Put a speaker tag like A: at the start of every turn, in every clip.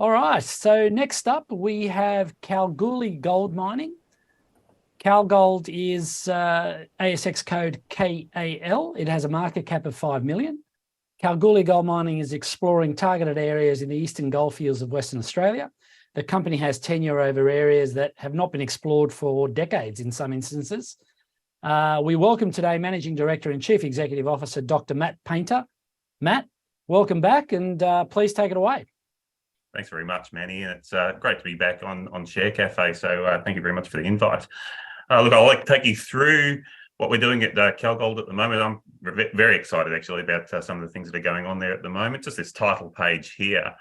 A: All right, so next up we have Kalgoorlie Gold Mining. KAL Gold is ASX code KAL. It has a market cap of 5 million. Kalgoorlie Gold Mining is exploring targeted areas in the eastern goldfields of Western Australia. The company has tenure over areas that have not been explored for decades in some instances. We welcome today Managing Director and Chief Executive Officer, Dr. Matt Painter. Matt, welcome back, and please take it away.
B: Thanks very much, Manny. And it's great to be back on Share Cafe. So thank you very much for the invite. Look, I'd like to take you through what we're doing at KAL Gold at the moment. I'm very excited actually about some of the things that are going on there at the moment. Just this title page here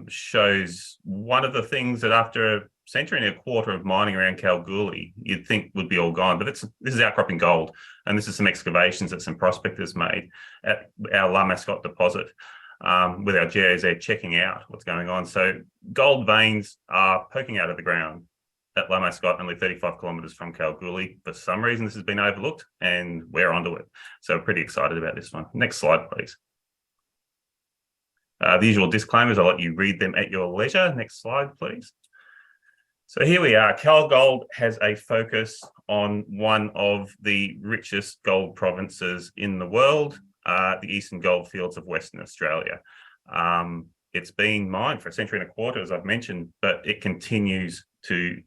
B: shows one of the things that after a century and a quarter of mining around Kalgoorlie, you'd think would be all gone. But this is outcropping gold. And this is some excavations that some prospectors made at our La Mascotte deposit. With our GeoZ checking out what's going on. So gold veins are poking out of the ground at La Mascotte, only 35 kilometres from Kalgoorlie. For some reason, this has been overlooked and we're onto it. So pretty excited about this one. Next slide, please. The usual disclaimers, I'll let you read them at your leisure. Next slide, please. So here we are. KAL Gold has a focus on one of the richest gold provinces in the world, the eastern goldfields of Western Australia. It's been mined for a century and a quarter, as I've mentioned, but it continues to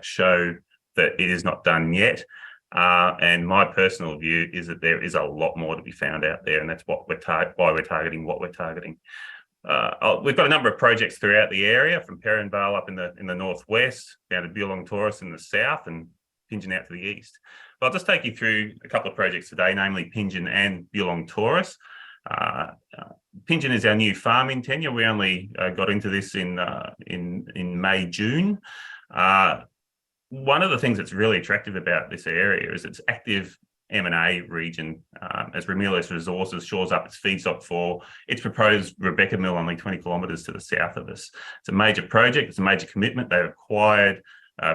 B: show that it is not done yet. And my personal view is that there is a lot more to be found out there, and that's what why we're targeting what we're targeting. We've got a number of projects throughout the area, from Perranvale up in the northwest, down to Bulong Taurus in the south, and Pingin out to the east. But I'll just take you through a couple of projects today, namely Pingin and Bulong Taurus. Pingin is our new farming tenure. We only got into this in May, June. One of the things that's really attractive about this area is its active M&A region. As Ramelius Resources shores up its feedstock for its proposed Rebecca mill only 20 kilometres to the south of us. It's a major project. It's a major commitment. They've acquired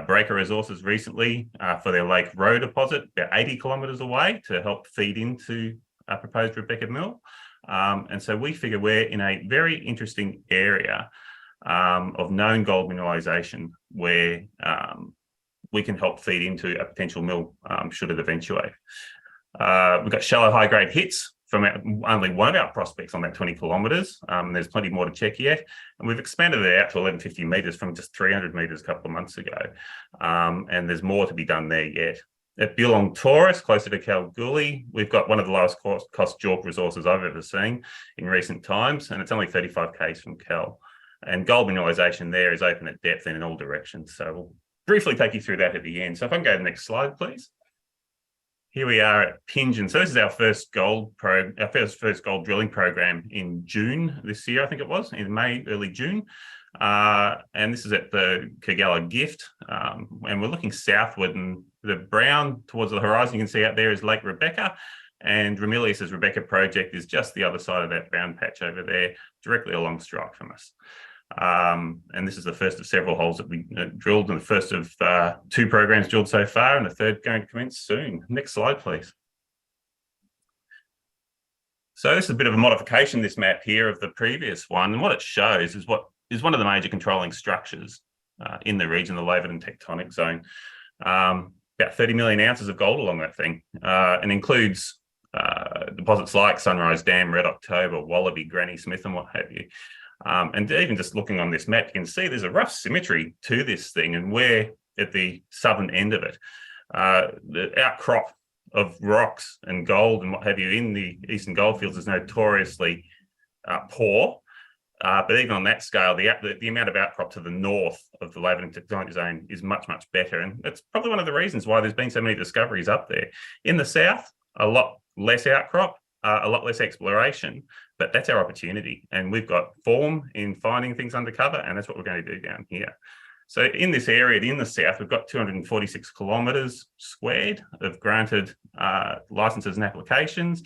B: Breaker Resources recently for their Lake Row deposit, about 80 kilometres away, to help feed into a proposed Rebecca mill. And so we figure we're in a very interesting area of known gold mineralisation where we can help feed into a potential mill should it eventuate. We've got shallow high-grade hits from only one of our prospects on that 20 kilometres. There's plenty more to check yet. And we've expanded it out to 1150 metres from just 300 metres a couple of months ago. And there's more to be done there yet. At Bulong Taurus, closer to Kalgoorlie, we've got one of the lowest cost JORC resources I've ever seen in recent times, and it's only 35 k's from KAL. And gold mineralisation there is open at depth and in all directions. So we'll briefly take you through that at the end. So if I can go to the next slide, please. Here we are at Pingin. So this is our first gold drilling program in June this year, I think it was, in May, early June. And this is at the Kagala Gift. And we're looking southward, and the brown towards the horizon you can see out there is Lake Rebecca. And Ramelius's Rebecca project is just the other side of that brown patch over there, directly along strike from us. And this is the first of several holes that we drilled, and the first of two programs drilled so far, and the third going to commence soon. Next slide, please. So this is a bit of a modification, this map here, of the previous one. And what it shows is what is one of the major controlling structures in the region, the Laverton Tectonic Zone. About 30 million ounces of gold along that thing, and includes deposits like Sunrise Dam, Red October, Wallaby, Granny Smith, and what have you. And even just looking on this map, you can see there's a rough symmetry to this thing, and we're at the southern end of it. The outcrop of rocks and gold and what have you in the eastern goldfields is notoriously poor. But even on that scale, the amount of outcrop to the north of the Laverton Tectonic Zone is much, much better. And that's probably one of the reasons why there's been so many discoveries up there. In the south, a lot less outcrop, a lot less exploration, but that's our opportunity. And we've got form in finding things undercover, and that's what we're going to do down here. So in this area, in the south, we've got 246 kilometres squared of granted licenses and applications.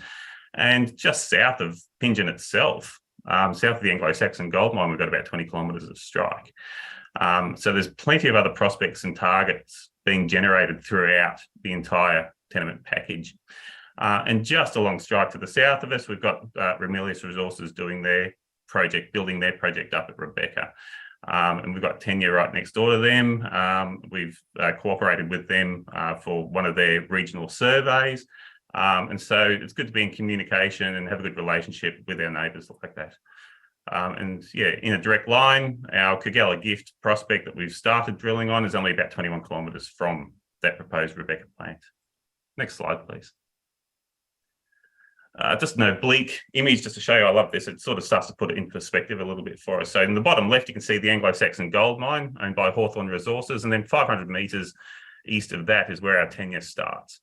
B: And just south of Pingin itself, south of the Anglo-Saxon gold mine, we've got about 20 kilometres of strike. So there's plenty of other prospects and targets being generated throughout the entire tenement package. And just along strike to the south of us, we've got Ramelius Resources doing their project, building their project up at Rebecca. And we've got tenure right next door to them. We've cooperated with them for one of their regional surveys. And so it's good to be in communication and have a good relationship with our neighbours like that. And yeah, in a direct line, our Kagella Gift prospect that we've started drilling on is only about 21 kilometres from that proposed Rebecca plant. Next slide, please. Just an oblique image just to show you, I love this. It sort of starts to put it in perspective a little bit for us. So in the bottom left, you can see the Anglo-Saxon gold mine owned by Hawthorn Resources. And then 500 metres east of that is where our tenure starts.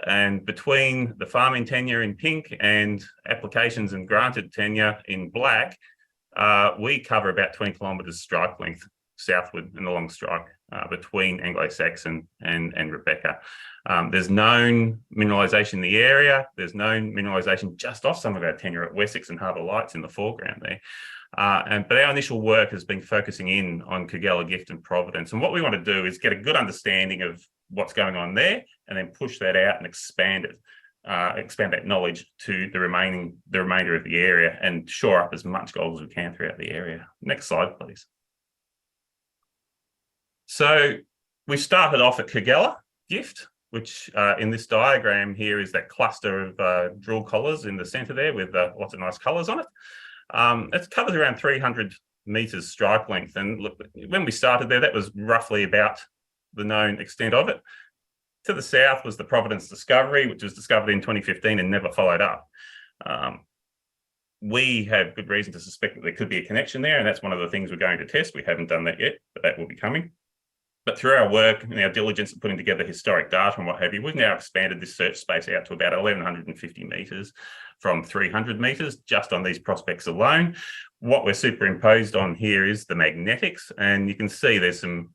B: And between the farming tenure in pink and applications and granted tenure in black, we cover about 20 kilometres strike length southward in the long strike between Anglo-Saxon and Rebecca. There's known mineralisation in the area. There's known mineralisation just off some of our tenure at Wessex and Harbour Lights in the foreground there. But our initial work has been focusing in on Kagella Gift and Providence. And what we want to do is get a good understanding of what's going on there and then push that out and expand it. Expand that knowledge to the remainder of the area and shore up as much gold as we can throughout the area. Next slide, please. So we started off at Kagella Gift, which in this diagram here is that cluster of drill collars in the centre there with lots of nice colours on it. It covers around 300 metres strike length. And look, when we started there, that was roughly about the known extent of it. To the south was the Providence discovery, which was discovered in 2015 and never followed up. We have good reason to suspect that there could be a connection there, and that's one of the things we're going to test. We haven't done that yet, but that will be coming. But through our work and our diligence of putting together historic data and what have you, we've now expanded this search space out to about 1,150 metres from 300 metres just on these prospects alone. What we're superimposed on here is the magnetics, and you can see there's some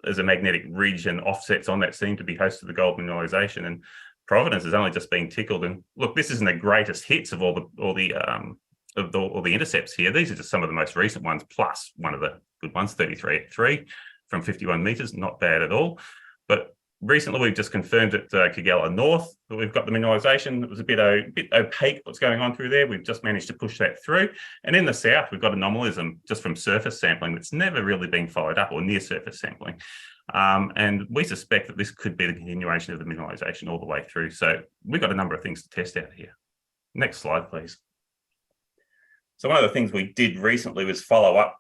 B: there's a magnetic ridge and offsets on that seem to be host to the gold mineralisation, and Providence has only just been tickled. And look, this isn't the greatest hits of all the intercepts here. These are just some of the most recent ones, plus one of the good ones, 33 at 3 from 51 metres, not bad at all. But recently we've just confirmed at Kagella North that we've got the mineralisation. It was a bit opaque what's going on through there. We've just managed to push that through. And in the south, we've got anomalism just from surface sampling that's never really been followed up, or near surface sampling. And we suspect that this could be the continuation of the mineralisation all the way through. So we've got a number of things to test out here. Next slide, please. So one of the things we did recently was follow up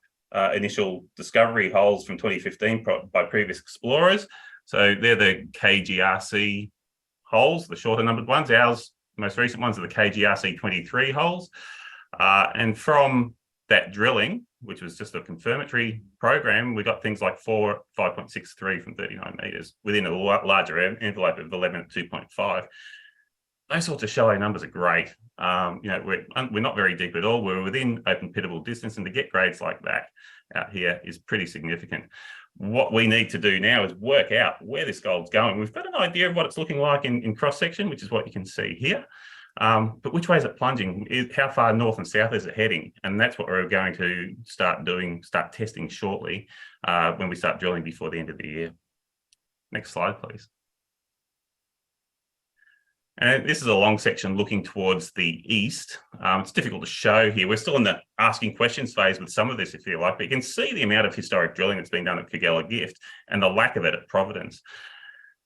B: initial discovery holes from 2015 by previous explorers. So they're the KGRC holes, the shorter numbered ones. Ours, most recent ones, are the KGRC 23 holes. And from that drilling, which was just a confirmatory program, we got things like 5.63 from 39 metres within a larger envelope of 11 at 2.5. Those sorts of shallow numbers are great. We're not very deep at all. We're within open pittable distance, and to get grades like that out here is pretty significant. What we need to do now is work out where this gold's going. We've got an idea of what it's looking like in cross-section, which is what you can see here. But which way is it plunging? How far north and south is it heading? And that's what we're going to start testing shortly when we start drilling before the end of the year. Next slide, please. And this is a long section looking towards the east. It's difficult to show here. We're still in the asking questions phase with some of this, if you like, but you can see the amount of historic drilling that's been done at Kagella Gift and the lack of it at Providence.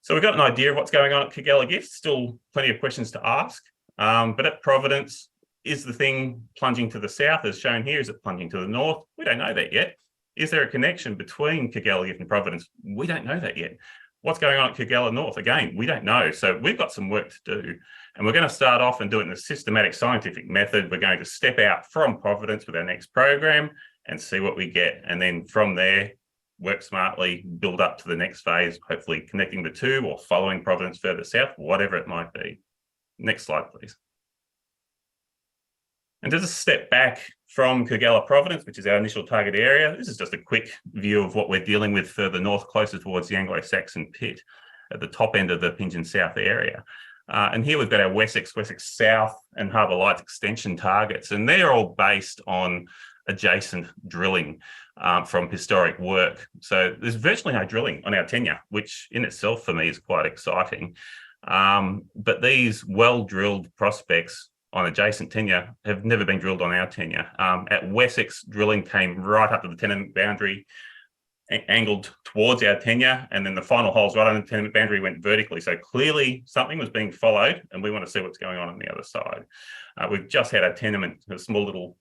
B: So we've got an idea of what's going on at Kagella Gift, still plenty of questions to ask. But at Providence, is the thing plunging to the south as shown here? Is it plunging to the north? We don't know that yet. Is there a connection between Kagella Gift and Providence? We don't know that yet. What's going on at Kagella North? Again, we don't know. So we've got some work to do. And we're going to start off and do it in a systematic scientific method. We're going to step out from Providence with our next program and see what we get. And then from there, work smartly, build up to the next phase, hopefully connecting the two or following Providence further south, whatever it might be. Next slide, please. And to just step back from Kagella Providence, which is our initial target area, this is just a quick view of what we're dealing with further north, closer towards the Anglo-Saxon pit at the top end of the Pingeon South area. And here we've got our Wessex South and Harbour Lights extension targets, and they're all based on adjacent drilling from historic work. So there's virtually no drilling on our tenure, which in itself for me is quite exciting. But these well-drilled prospects on adjacent tenure have never been drilled on our tenure. At Wessex, drilling came right up to the tenement boundary, angled towards our tenure, and then the final holes right on the tenement boundary went vertically. So clearly something was being followed, and we want to see what's going on the other side. We've just had a tenement, a small little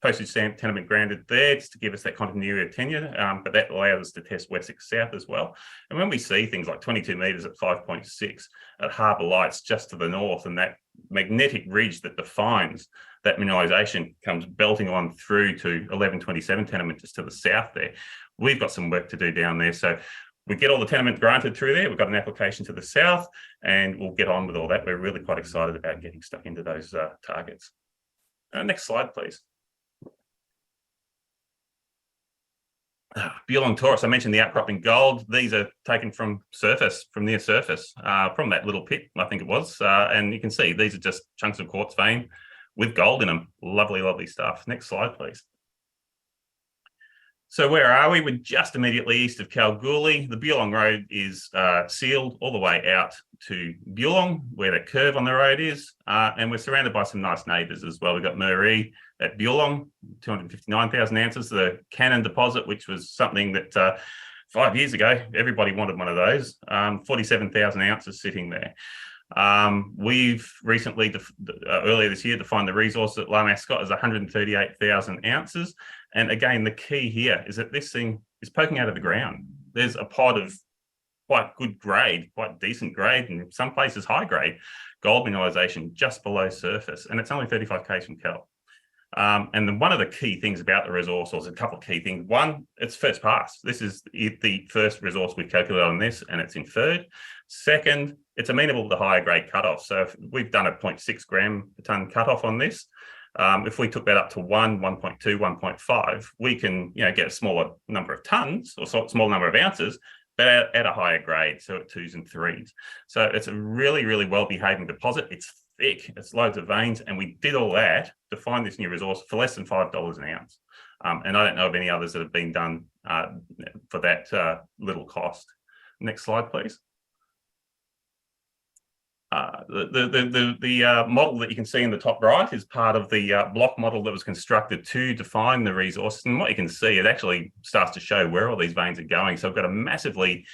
B: postage stamp tenement granted there just to give us that continuity of tenure, but that allows us to test Wessex South as well. And when we see things like 22 metres at 5.6 at Harbour Lights just to the north, and that magnetic ridge that defines that mineralisation comes belting on through to 1127 tenement just to the south there, we've got some work to do down there. So we get all the tenement granted through there. We've got an application to the south, and we'll get on with all that. We're really quite excited about getting stuck into those targets. Next slide, please. Beulah Taurus, I mentioned the outcropping gold. These are taken from surface, from near surface, from that little pit, I think it was. And you can see these are just chunks of quartz vein with gold in them. Lovely, lovely stuff. Next slide, please. So where are we? We're just immediately east of Kalgoorlie. The Beulah Road is sealed all the way out to Beulah, where the curve on the road is. And we're surrounded by some nice neighbours as well. We've got Murray at Beulah, 259,000 ounces, the Cannon deposit, which was something that 5 years ago, everybody wanted one of those, 47,000 ounces sitting there. We've recently, earlier this year, defined the resource at La Mascotte as 138,000 ounces. And again, the key here is that this thing is poking out of the ground. There's a pod of quite good grade, quite decent grade, and in some places high grade gold mineralisation just below surface. And it's only 35 k's from KAL. And one of the key things about the resource, or there's a couple of key things. One, it's first pass. This is the first resource we've calculated on this, and it's inferred. Second, it's amenable to higher grade cutoff. So if we've done a 0.6 gram per tonne cutoff on this, if we took that up to 1.2, 1.5, we can get a smaller number of tonnes or small number of ounces, but at a higher grade, so at 2s and 3s. So it's a really, really well-behaving deposit. It's thick, it's loads of veins, and we did all that to find this new resource for less than $5 an ounce. And I don't know of any others that have been done for that little cost. Next slide, please. The model that you can see in the top right is part of the block model that was constructed to define the resource. And what you can see, it actually starts to show where all these veins are going. So I've got a massively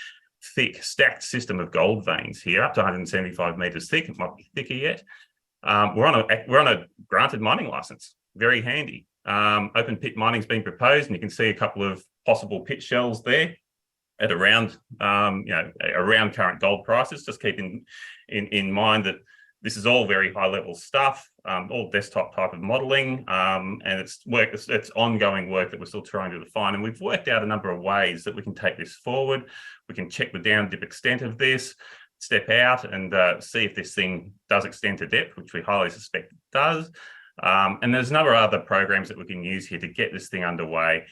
B: thick stacked system of gold veins here, up to 175 metres thick. It might be thicker yet. We're on a granted mining license. Very handy. Open pit mining's been proposed, and you can see a couple of possible pit shells there at around around current gold prices. Just keep in mind that this is all very high level stuff, all desktop type of modelling, and it's ongoing work that we're still trying to define. And we've worked out a number of ways that we can take this forward. We can check the down dip extent of this, step out and see if this thing does extend to depth, which we highly suspect it does. And there's a number of other programs that we can use here to get this thing underway.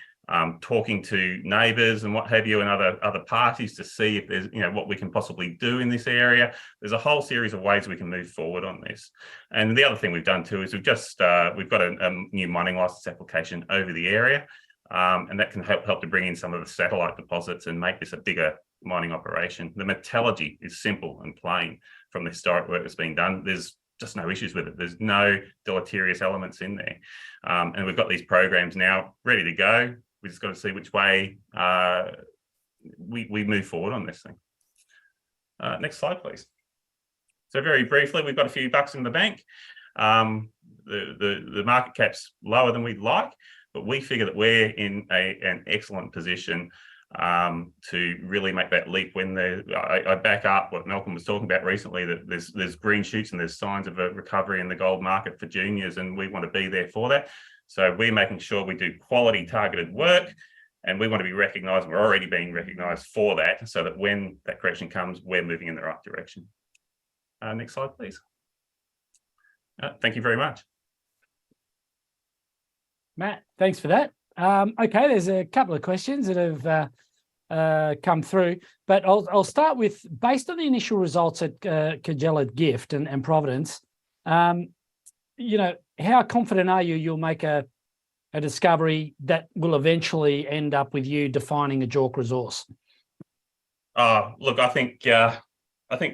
B: Talking to neighbours and what have you, and other parties to see if there's what we can possibly do in this area. There's a whole series of ways we can move forward on this. And the other thing we've done too is we've got a new mining license application over the area, and that can help to bring in some of the satellite deposits and make this a bigger mining operation. The metallurgy is simple and plain from the historic work that's been done. There's just no issues with it. There's no deleterious elements in there, and we've got these programs now ready to go. We just got to see which way we move forward on this thing. Next slide, please. So very briefly, we've got a few bucks in the bank. The market cap's lower than we'd like, but we figure that we're in an excellent position to really make that leap. When I back up what Malcolm was talking about recently, that there's green shoots and there's signs of a recovery in the gold market for juniors, and we want to be there for that. So we're making sure we do quality targeted work, and we want to be recognised. We're already being recognised for that, so that when that correction comes, we're moving in the right direction. Next slide, please. Thank you very much.
A: Matt, thanks for that. Okay, there's a couple of questions that have come through, but I'll start with, based on the initial results at Kajella Gift and Providence, how confident are you you'll make a discovery that will eventually end up with you defining a JORC resource?
B: Look, I think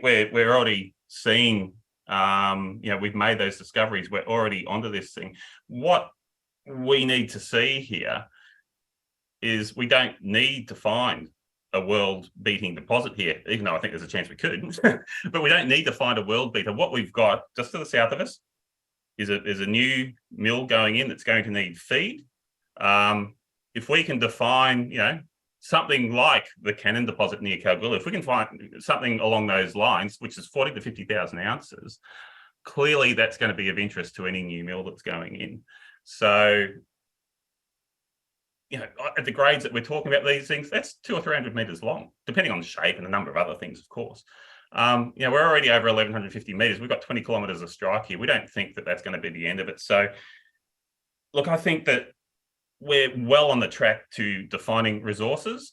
B: we're already seeing We've made those discoveries. We're already onto this thing. What we need to see here is we don't need to find a world-beating deposit here, even though I think there's a chance we could. But we don't need to find a world beater. What we've got just to the south of us is a new mill going in that's going to need feed. If we can define, something like the Cannon deposit near Kalgoorlie, if we can find something along those lines, which is 40 to 50,000 ounces, clearly that's going to be of interest to any new mill that's going in. So, at the grades that we're talking about these things, that's 200 or 300 meters long, depending on the shape and a number of other things, of course. We're already over 1,150 meters. We've got 20 kilometers of strike here. We don't think that that's going to be the end of it. So, look, I think that we're well on the track to defining resources.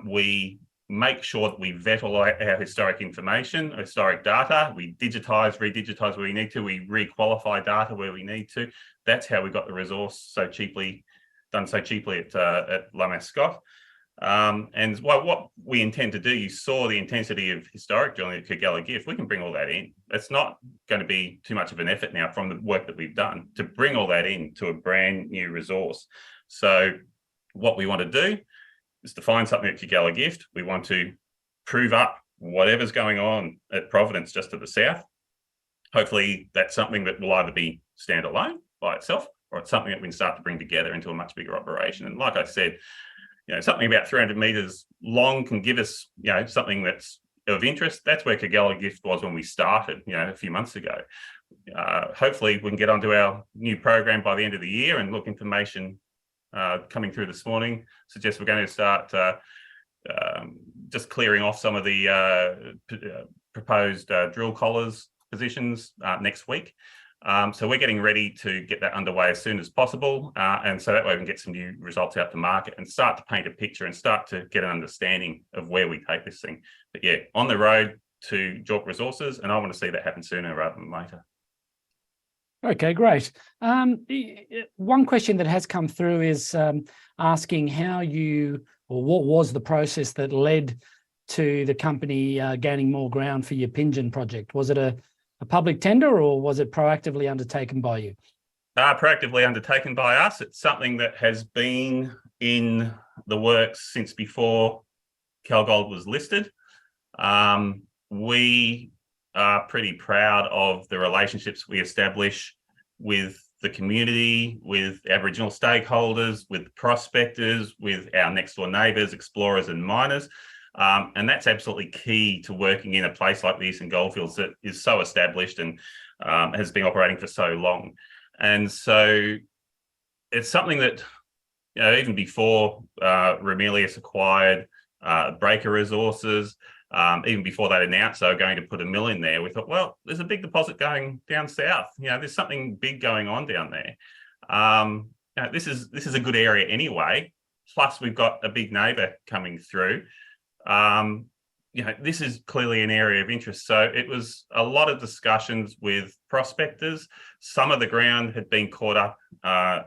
B: We make sure that we vet all our historic information, historic data. We redigitize where we need to. We re-qualify data where we need to. That's how we got the resource done so cheaply at Lamascott. And what we intend to do, you saw the intensity of historic drilling at KAL. If we can bring all that in, it's not going to be too much of an effort now from the work that we've done to bring all that in to a brand new resource. So what we want to do is to find something at KAL. We want to prove up whatever's going on at Providence just to the south. Hopefully that's something that will either be standalone by itself, or it's something that we can start to bring together into a much bigger operation. And like I said, something about 300 meters long can give us, something that's of interest. That's where KAL was when we started, a few months ago. Hopefully we can get onto our new program by the end of the year. And look, information coming through this morning suggests we're going to start just clearing off some of the proposed drill collars positions next week. So we're getting ready to get that underway as soon as possible. And so that way we can get some new results out to market and start to paint a picture and start to get an understanding of where we take this thing. But yeah, on the road to JORC resources, and I want to see that happen sooner rather than later.
A: Okay, great. One question that has come through is asking what was the process that led to the company gaining more ground for your Pigeon project? Was it a public tender, or was it proactively undertaken by you?
B: Proactively undertaken by us. It's something that has been in the works since before KAL Gold was listed. We are pretty proud of the relationships we establish with the community, with Aboriginal stakeholders, with prospectors, with our next door neighbours, explorers and miners. And that's absolutely key to working in a place like the Eastern Goldfields that is so established and has been operating for so long. And so it's something that, even before Ramelius acquired Breaker Resources, even before they announced they were going to put a mill in there, we thought, well, there's a big deposit going down south. There's something big going on down there. This is a good area anyway. Plus, we've got a big neighbour coming through. This is clearly an area of interest. So it was a lot of discussions with prospectors. Some of the ground had been caught up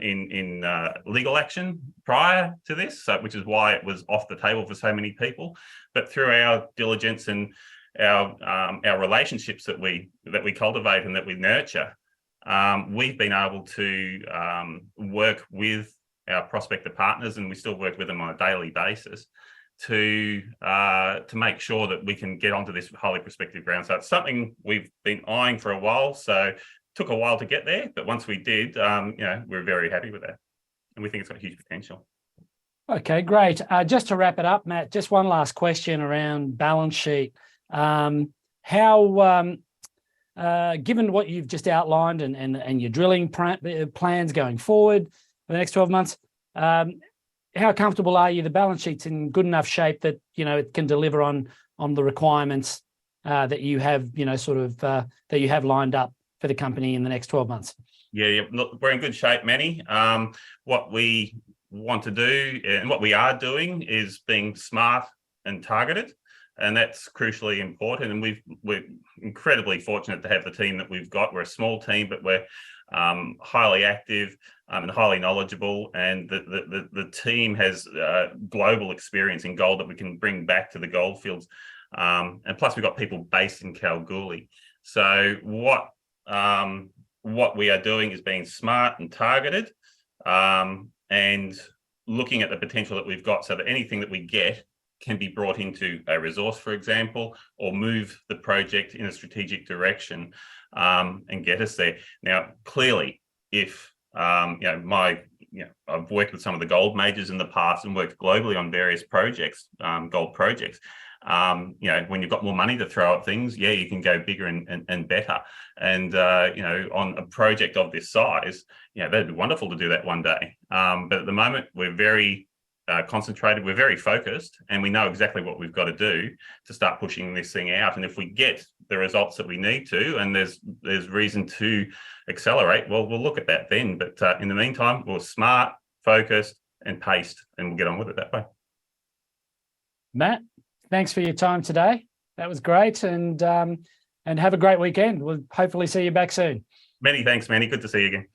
B: in legal action prior to this, which is why it was off the table for so many people. But through our diligence and our relationships that we cultivate and that we nurture, we've been able to work with our prospector partners, and we still work with them on a daily basis to make sure that we can get onto this highly prospective ground. So it's something we've been eyeing for a while. So it took a while to get there, but once we did, we're very happy with that, and we think it's got huge potential.
A: Okay, great. Just to wrap it up, Matt, just one last question around balance sheet. Given what you've just outlined and your drilling plans going forward for the next 12 months, how comfortable are you? The balance sheet's in good enough shape that it can deliver on the requirements that you have, that you have lined up for the company in the next 12 months.
B: Yeah. Look, we're in good shape, Manny. What we want to do and what we are doing is being smart and targeted, and that's crucially important. And we're incredibly fortunate to have the team that we've got. We're a small team, but we're highly active and highly knowledgeable, and the team has global experience in gold that we can bring back to the Goldfields, and plus we've got people based in Kalgoorlie. So what we are doing is being smart and targeted, and looking at the potential that we've got, so that anything that we get can be brought into a resource, for example, or move the project in a strategic direction, and get us there. Now, clearly, if I've worked with some of the gold majors in the past and worked globally on various projects, gold projects. When you've got more money to throw at things, yeah, you can go bigger and better. And on a project of this size, that'd be wonderful to do that one day. But at the moment, we're very concentrated, we're very focused, and we know exactly what we've got to do to start pushing this thing out. And if we get the results that we need to, and there's reason to accelerate, well, we'll look at that then. But in the meantime, we're smart, focused, and paced, and we'll get on with it that way.
A: Matt, thanks for your time today. That was great, and have a great weekend. We'll hopefully see you back soon.
B: Many thanks, Manny. Good to see you again.